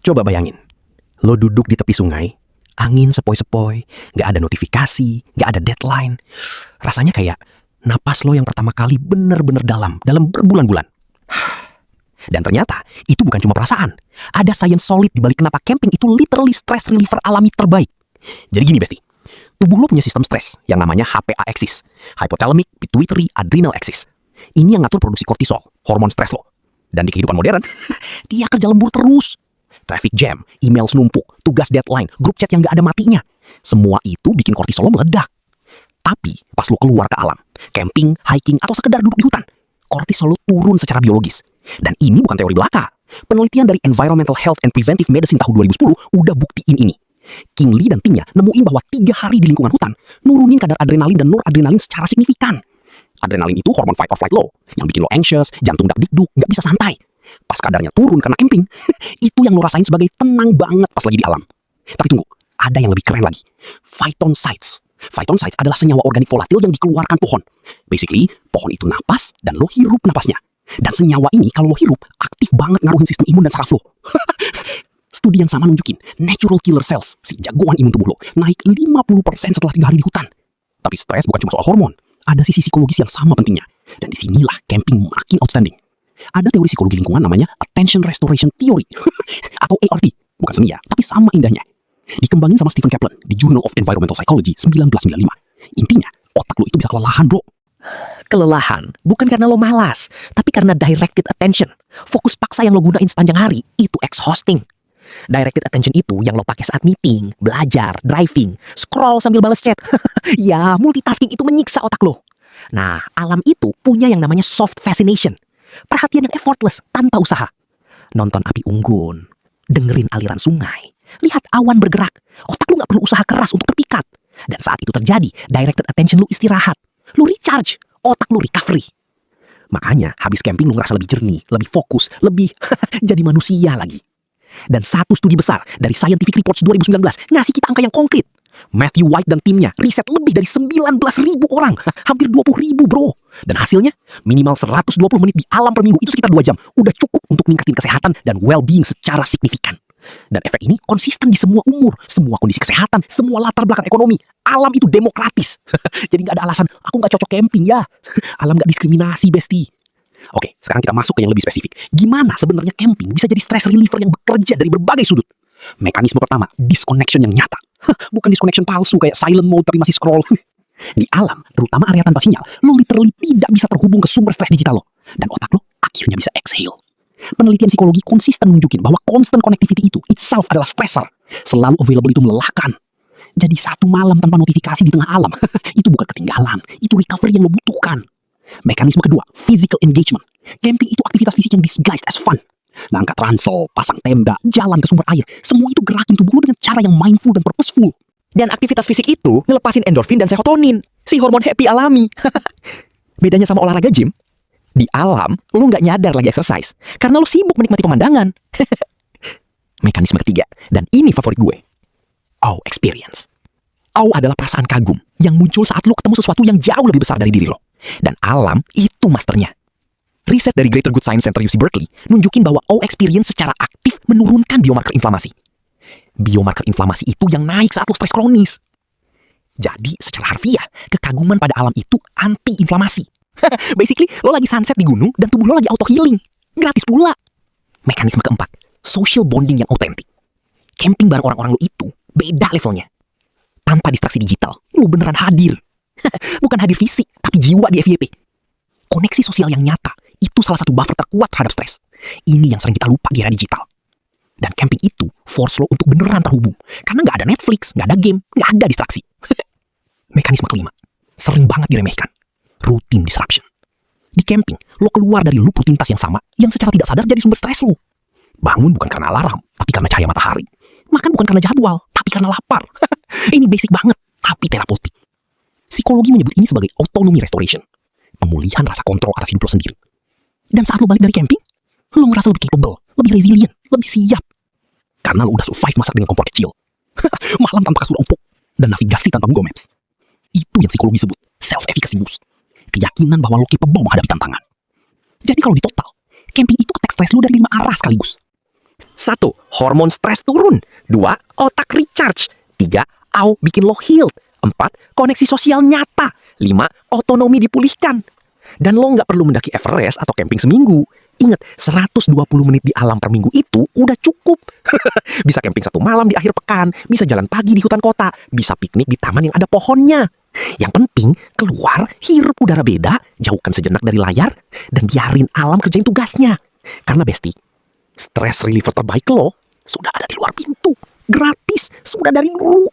Coba bayangin, lo duduk di tepi sungai, angin sepoi-sepoi, gak ada notifikasi, gak ada deadline. Rasanya kayak napas lo yang pertama kali bener-bener dalam berbulan-bulan. Dan ternyata itu bukan cuma perasaan. Ada science solid di balik kenapa camping itu literally stress reliever alami terbaik. Jadi gini Besti, tubuh lo punya sistem stres yang namanya HPA axis, Hypothalamic Pituitary Adrenal Axis. Ini yang ngatur produksi kortisol, hormon stres lo. Dan di kehidupan modern, dia kerja lembur terus. Traffic jam, email numpuk, tugas deadline, grup chat yang gak ada matinya. Semua itu bikin kortisol lo meledak. Tapi pas lo keluar ke alam, camping, hiking, atau sekedar duduk di hutan, kortisol lo turun secara biologis. Dan ini bukan teori belaka. Penelitian dari Environmental Health and Preventive Medicine tahun 2010 udah buktiin ini. King Lee dan timnya nemuin bahwa 3 hari di lingkungan hutan nurunin kadar adrenalin dan noradrenalin secara signifikan. Adrenalin itu hormon fight or flight lo, yang bikin lo anxious, jantung dak-dikduk, gak bisa santai. Pas kadarnya turun karena camping, itu yang lo rasain sebagai tenang banget pas lagi di alam. Tapi tunggu, ada yang lebih keren lagi. Phytoncides. Phytoncides adalah senyawa organik volatil yang dikeluarkan pohon. Basically, pohon itu napas dan lo hirup napasnya. Dan senyawa ini kalau lo hirup, aktif banget ngaruhin sistem imun dan saraf lo. Studi yang sama nunjukin, natural killer cells, si jagoan imun tubuh lo, naik 50% setelah 3 hari di hutan. Tapi stres bukan cuma soal hormon, ada sisi psikologis yang sama pentingnya. Dan disinilah camping makin outstanding. Ada teori psikologi lingkungan namanya Attention Restoration Theory, atau ART. Bukan seni ya, tapi sama indahnya. Dikembangin sama Stephen Kaplan di Journal of Environmental Psychology 1995. Intinya, otak lo itu bisa kelelahan bro. Kelelahan bukan karena lo malas, tapi karena directed attention. Fokus paksa yang lo gunain sepanjang hari itu exhausting. Directed attention itu yang lo pakai saat meeting, belajar, driving, scroll sambil balas chat. Ya, multitasking itu menyiksa otak lo. Nah, alam itu punya yang namanya soft fascination. Perhatian yang effortless tanpa usaha. Nonton api unggun, dengerin aliran sungai, lihat awan bergerak. Otak lo gak perlu usaha keras untuk terpikat. Dan saat itu terjadi, directed attention lo istirahat. Lu recharge, otak lu recovery. Makanya habis camping lu ngerasa lebih jernih, lebih fokus, lebih jadi manusia lagi. Dan satu studi besar dari Scientific Reports 2019 ngasih kita angka yang konkret. Matthew White dan timnya riset lebih dari 19.000 orang, hampir 20.000 bro. Dan hasilnya minimal 120 menit di alam per minggu itu sekitar 2 jam. Udah cukup untuk ningkatin kesehatan dan well-being secara signifikan. Dan efek ini konsisten di semua umur, semua kondisi kesehatan, semua latar belakang ekonomi. Alam itu demokratis. Jadi gak ada alasan, aku gak cocok camping ya. Alam gak diskriminasi, Besti. Oke, sekarang kita masuk ke yang lebih spesifik. Gimana sebenarnya camping bisa jadi stress reliever yang bekerja dari berbagai sudut? Mekanisme pertama, disconnection yang nyata. Bukan disconnection palsu kayak silent mode tapi masih scroll. Di alam, terutama area tanpa sinyal, lo literally tidak bisa terhubung ke sumber stres digital lo. Dan otak lo akhirnya bisa exhale. Penelitian psikologi konsisten menunjukkan bahwa constant connectivity itu itself adalah stressor. Selalu available itu melelahkan. Jadi 1 malam tanpa notifikasi di tengah alam, itu bukan ketinggalan, itu recovery yang lo butuhkan. Mekanisme kedua, physical engagement. Camping itu aktivitas fisik yang disguised as fun. Ngangkat ransel, pasang tenda, jalan ke sumber air, semua itu gerakin tubuh lo dengan cara yang mindful dan purposeful. Dan aktivitas fisik itu ngelepasin endorfin dan serotonin, si hormon happy alami. Bedanya sama olahraga gym, di alam, lo nggak nyadar lagi exercise karena lo sibuk menikmati pemandangan. Mekanisme ketiga, dan ini favorit gue. Awe experience. Awe adalah perasaan kagum yang muncul saat lo ketemu sesuatu yang jauh lebih besar dari diri lo. Dan alam itu masternya. Riset dari Greater Good Science Center UC Berkeley nunjukin bahwa awe experience secara aktif menurunkan biomarker inflamasi. Biomarker inflamasi itu yang naik saat lo stres kronis. Jadi secara harfiah, kekaguman pada alam itu anti-inflamasi. Basically, lo lagi sunset di gunung dan tubuh lo lagi auto healing. Gratis pula. Mekanisme keempat, social bonding yang autentik. Camping bareng orang-orang lo itu beda levelnya. Tanpa distraksi digital, lo beneran hadir. Bukan hadir fisik, tapi jiwa di FYP. Koneksi sosial yang nyata, itu salah satu buffer terkuat terhadap stres. Ini yang sering kita lupa di era digital. Dan camping itu force lo untuk beneran terhubung. Karena gak ada Netflix, gak ada game, gak ada distraksi. Mekanisme kelima, sering banget diremehkan. Routine disruption. Di camping, lo keluar dari loop rutinitas yang sama, yang secara tidak sadar jadi sumber stres lo. Bangun bukan karena alarm, tapi karena cahaya matahari. Makan bukan karena jadwal, tapi karena lapar. Ini basic banget, tapi terapeutik. Psikologi menyebut ini sebagai autonomy restoration. Pemulihan rasa kontrol atas hidup lo sendiri. Dan saat lo balik dari camping, lo ngerasa lebih capable, lebih resilient, lebih siap. Karena lo udah survive masak dengan kompor kecil. Malam tanpa kasur empuk, dan navigasi tanpa Google Maps. Itu yang psikologi sebut self-efficacy boost. Keyakinan bahwa lo capable menghadapi tantangan. Jadi kalau di total, camping itu attack stress lo dari 5 arah sekaligus. 1. Hormon stres turun. 2. Otak recharge. 3. AU bikin lo healed. 4. Koneksi sosial nyata. 5. Otonomi dipulihkan. Dan lo nggak perlu mendaki Everest atau camping seminggu. Ingat, 120 menit di alam per minggu itu udah cukup. Bisa camping 1 malam di akhir pekan, bisa jalan pagi di hutan kota, bisa piknik di taman yang ada pohonnya. Yang penting, keluar, hirup udara beda, jauhkan sejenak dari layar, dan biarin alam kerjain tugasnya. Karena Besti, stress reliever terbaik lo sudah ada di luar pintu. Gratis, sudah dari dulu.